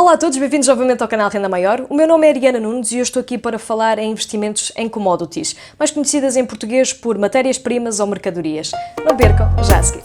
Olá a todos, bem-vindos novamente ao canal Renda Maior. O meu nome é Ariana Nunes e eu estou aqui para falar em investimentos em commodities, mais conhecidas em português por matérias-primas ou mercadorias. Não percam, já a seguir.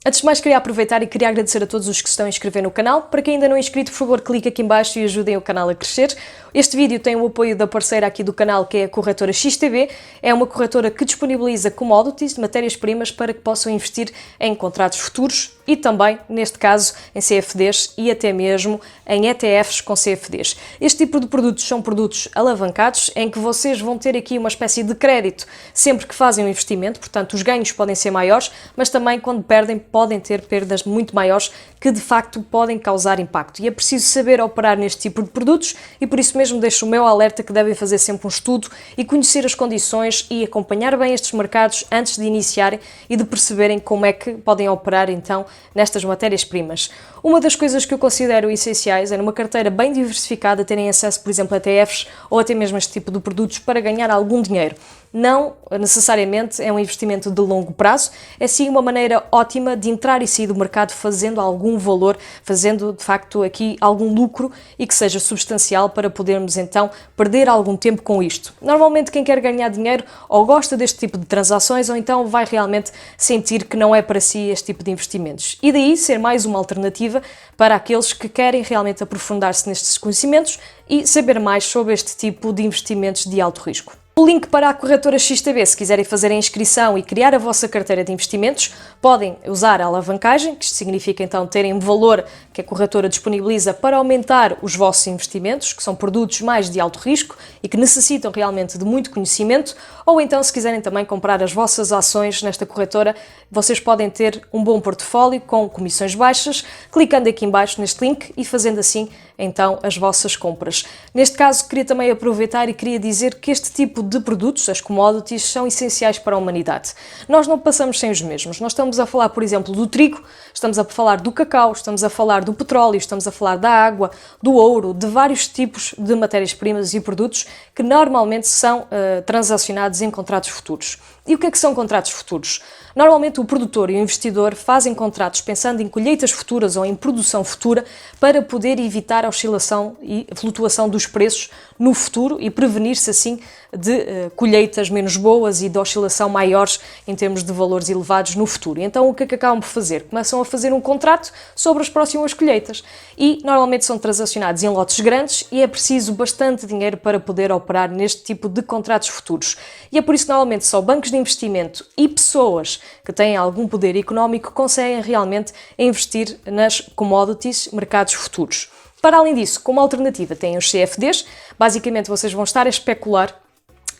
Antes de mais, queria aproveitar e queria agradecer a todos os que estão a inscrever no canal. Para quem ainda não é inscrito, por favor, clique aqui em baixo e ajudem o canal a crescer. Este vídeo tem o apoio da parceira aqui do canal, que é a corretora XTB. É uma corretora que disponibiliza commodities, matérias-primas, para que possam investir em contratos futuros e também, neste caso, em CFDs e até mesmo em ETFs com CFDs. Este tipo de produtos são produtos alavancados, em que vocês vão ter aqui uma espécie de crédito sempre que fazem um investimento, portanto os ganhos podem ser maiores, mas também quando perdem podem ter perdas muito maiores que de facto podem causar impacto. E é preciso saber operar neste tipo de produtos e por isso mesmo deixo o meu alerta que devem fazer sempre um estudo e conhecer as condições e acompanhar bem estes mercados antes de iniciarem e de perceberem como é que podem operar então nestas matérias-primas. Uma das coisas que eu considero essenciais é numa carteira bem diversificada terem acesso, por exemplo, a ETFs ou até mesmo a este tipo de produtos para ganhar algum dinheiro. Não necessariamente é um investimento de longo prazo, é sim uma maneira ótima de entrar e sair do mercado fazendo algum valor, fazendo de facto aqui algum lucro e que seja substancial para podermos então perder algum tempo com isto. Normalmente quem quer ganhar dinheiro ou gosta deste tipo de transações ou então vai realmente sentir que não é para si este tipo de investimentos. E daí ser mais uma alternativa para aqueles que querem realmente aprofundar-se nestes conhecimentos e saber mais sobre este tipo de investimentos de alto risco. O link para a corretora XTB, se quiserem fazer a inscrição e criar a vossa carteira de investimentos, podem usar a alavancagem, que isto significa então terem um valor que a corretora disponibiliza para aumentar os vossos investimentos, que são produtos mais de alto risco e que necessitam realmente de muito conhecimento, ou então se quiserem também comprar as vossas ações nesta corretora, vocês podem ter um bom portfólio com comissões baixas, clicando aqui em baixo neste link e fazendo assim então as vossas compras. Neste caso queria também aproveitar e queria dizer que este tipo de produtos, as commodities, são essenciais para a humanidade. Nós não passamos sem os mesmos. Nós estamos a falar, por exemplo, do trigo, estamos a falar do cacau, estamos a falar do petróleo, estamos a falar da água, do ouro, de vários tipos de matérias-primas e produtos que normalmente são transacionados em contratos futuros. E o que é que são contratos futuros? Normalmente o produtor e o investidor fazem contratos pensando em colheitas futuras ou em produção futura para poder evitar a oscilação e flutuação dos preços no futuro e prevenir-se assim de colheitas menos boas e de oscilação maiores em termos de valores elevados no futuro. Então o que é que acabam por fazer? Começam a fazer um contrato sobre as próximas colheitas e normalmente são transacionados em lotes grandes e é preciso bastante dinheiro para poder operar neste tipo de contratos futuros. E é por isso que normalmente só bancos de investimento e pessoas que têm algum poder económico conseguem realmente investir nas commodities, mercados futuros. Para além disso, como alternativa, têm os CFDs. Basicamente, vocês vão estar a especular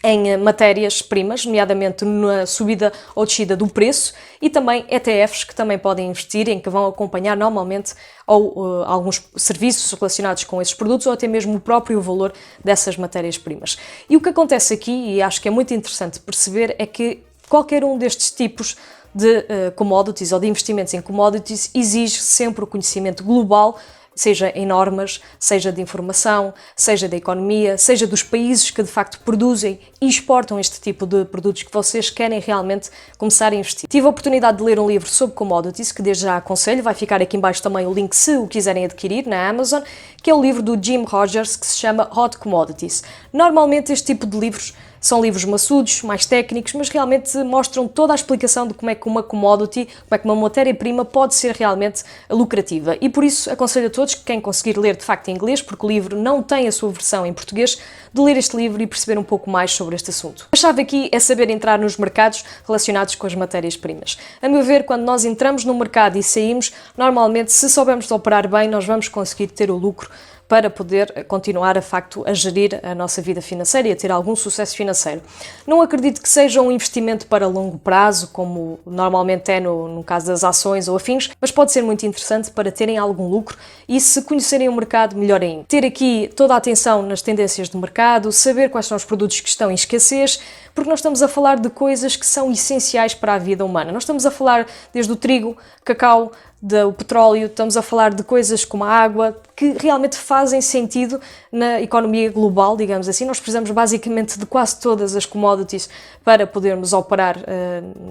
em matérias-primas, nomeadamente na subida ou descida do preço, e também ETFs que também podem investir, em que vão acompanhar normalmente ou alguns serviços relacionados com esses produtos ou até mesmo o próprio valor dessas matérias-primas. E o que acontece aqui, e acho que é muito interessante perceber, é que qualquer um destes tipos de commodities ou de investimentos em commodities exige sempre o conhecimento global, seja em normas, seja de informação, seja da economia, seja dos países que de facto produzem e exportam este tipo de produtos que vocês querem realmente começar a investir. Tive a oportunidade de ler um livro sobre commodities, que desde já aconselho, vai ficar aqui em baixo também o link se o quiserem adquirir na Amazon, que é o livro do Jim Rogers, que se chama Hot Commodities. Normalmente este tipo de livros são livros maçudos, mais técnicos, mas realmente mostram toda a explicação de como é que uma commodity, como é que uma matéria-prima pode ser realmente lucrativa. E por isso aconselho a todos que quem conseguir ler de facto em inglês, porque o livro não tem a sua versão em português, de ler este livro e perceber um pouco mais sobre este assunto. A chave aqui é saber entrar nos mercados relacionados com as matérias-primas. A meu ver, quando nós entramos no mercado e saímos, normalmente, se soubermos operar bem, nós vamos conseguir ter o lucro para poder continuar a gerir a nossa vida financeira e a ter algum sucesso financeiro. Não acredito que seja um investimento para longo prazo, como normalmente é no caso das ações ou afins, mas pode ser muito interessante para terem algum lucro e se conhecerem o mercado, melhor ainda. Ter aqui toda a atenção nas tendências do mercado, saber quais são os produtos que estão em escassez, porque nós estamos a falar de coisas que são essenciais para a vida humana. Nós estamos a falar desde o trigo, cacau, do petróleo, estamos a falar de coisas como a água, que realmente fazem sentido na economia global, digamos assim. Nós precisamos basicamente de quase todas as commodities para podermos operar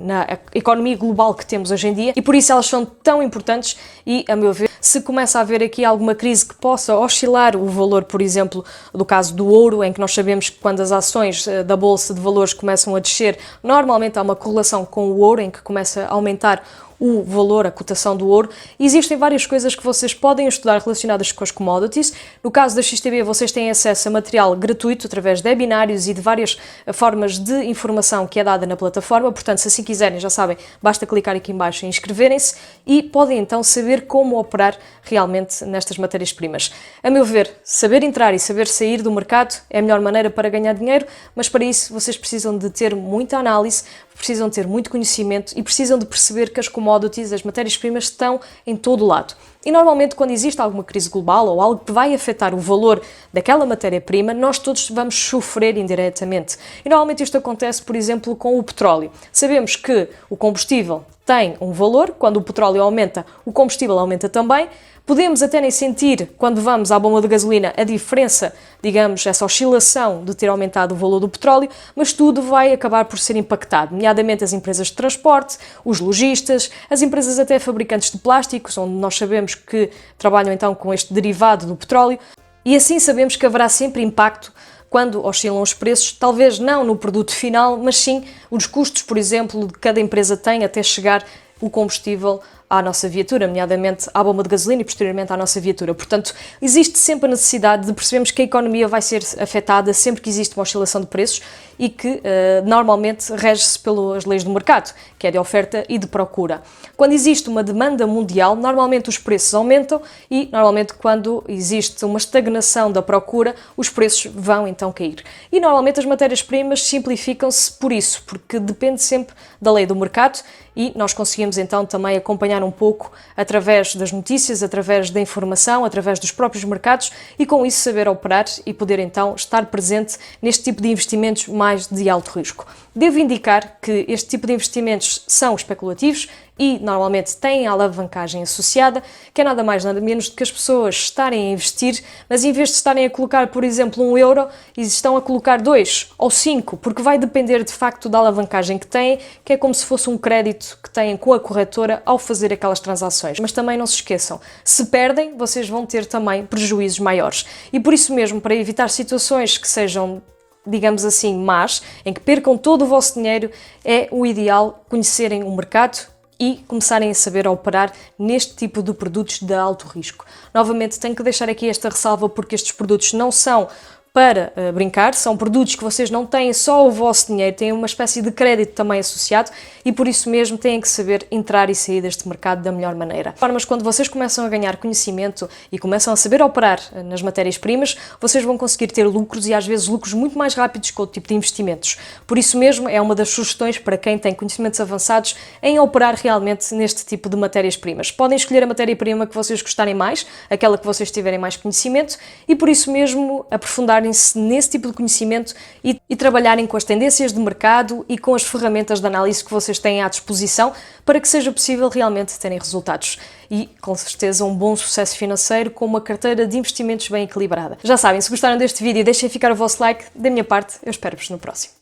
na economia global que temos hoje em dia, e por isso elas são tão importantes. E, a meu ver, se começa a haver aqui alguma crise que possa oscilar o valor, por exemplo, do caso do ouro, em que nós sabemos que quando as ações da Bolsa de Valores começam a descer, normalmente há uma correlação com o ouro, em que começa a aumentar o valor, a cotação do ouro. Existem várias coisas que vocês podem estudar relacionadas com as commodities. No caso da XTB, vocês têm acesso a material gratuito através de webinários e de várias formas de informação que é dada na plataforma. Portanto, se assim quiserem, já sabem, basta clicar aqui em baixo e inscreverem-se e podem então saber como operar realmente nestas matérias-primas. A meu ver, saber entrar e saber sair do mercado é a melhor maneira para ganhar dinheiro, mas para isso vocês precisam de ter muita análise, precisam ter muito conhecimento e precisam de perceber que as commodities, as matérias-primas, estão em todo o lado. E normalmente quando existe alguma crise global ou algo que vai afetar o valor daquela matéria-prima, nós todos vamos sofrer indiretamente. E normalmente isto acontece, por exemplo, com o petróleo. Sabemos que o combustível tem um valor, quando o petróleo aumenta, o combustível aumenta também. Podemos até nem sentir, quando vamos à bomba de gasolina, a diferença, digamos, essa oscilação de ter aumentado o valor do petróleo, mas tudo vai acabar por ser impactado, nomeadamente as empresas de transporte, os lojistas, as empresas até fabricantes de plásticos, onde nós sabemos que trabalham então com este derivado do petróleo, e assim sabemos que haverá sempre impacto quando oscilam os preços, talvez não no produto final, mas sim os custos, por exemplo, que cada empresa tem até chegar o combustível à nossa viatura, nomeadamente à bomba de gasolina e posteriormente à nossa viatura. Portanto, existe sempre a necessidade de percebermos que a economia vai ser afetada sempre que existe uma oscilação de preços e que normalmente rege-se pelas leis do mercado, que é de oferta e de procura. Quando existe uma demanda mundial, normalmente os preços aumentam e normalmente quando existe uma estagnação da procura, os preços vão então cair. E normalmente as matérias-primas simplificam-se por isso, porque depende sempre da lei do mercado e nós conseguimos então também acompanhar um pouco através das notícias, através da informação, através dos próprios mercados e com isso saber operar e poder então estar presente neste tipo de investimentos mais de alto risco. Devo indicar que este tipo de investimentos são especulativos e normalmente têm a alavancagem associada, que é nada mais nada menos do que as pessoas estarem a investir, mas em vez de estarem a colocar, por exemplo, €1, estão a colocar 2 ou 5, porque vai depender de facto da alavancagem que têm, que é como se fosse um crédito que têm com a corretora ao fazer aquelas transações. Mas também não se esqueçam, se perdem, vocês vão ter também prejuízos maiores. E por isso mesmo, para evitar situações que sejam, digamos assim, más, em que percam todo o vosso dinheiro, é o ideal conhecerem o mercado e começarem a saber operar neste tipo de produtos de alto risco. Novamente, tenho que deixar aqui esta ressalva porque estes produtos não são para brincar, são produtos que vocês não têm só o vosso dinheiro, têm uma espécie de crédito também associado e por isso mesmo têm que saber entrar e sair deste mercado da melhor maneira. Mas quando vocês começam a ganhar conhecimento e começam a saber operar nas matérias-primas, vocês vão conseguir ter lucros e às vezes lucros muito mais rápidos que outro tipo de investimentos. Por isso mesmo é uma das sugestões para quem tem conhecimentos avançados em operar realmente neste tipo de matérias-primas. Podem escolher a matéria-prima que vocês gostarem mais, aquela que vocês tiverem mais conhecimento e por isso mesmo aprofundar nesse tipo de conhecimento e trabalharem com as tendências de mercado e com as ferramentas de análise que vocês têm à disposição para que seja possível realmente terem resultados e, com certeza, um bom sucesso financeiro com uma carteira de investimentos bem equilibrada. Já sabem, se gostaram deste vídeo, deixem ficar o vosso like. Da minha parte, eu espero-vos no próximo.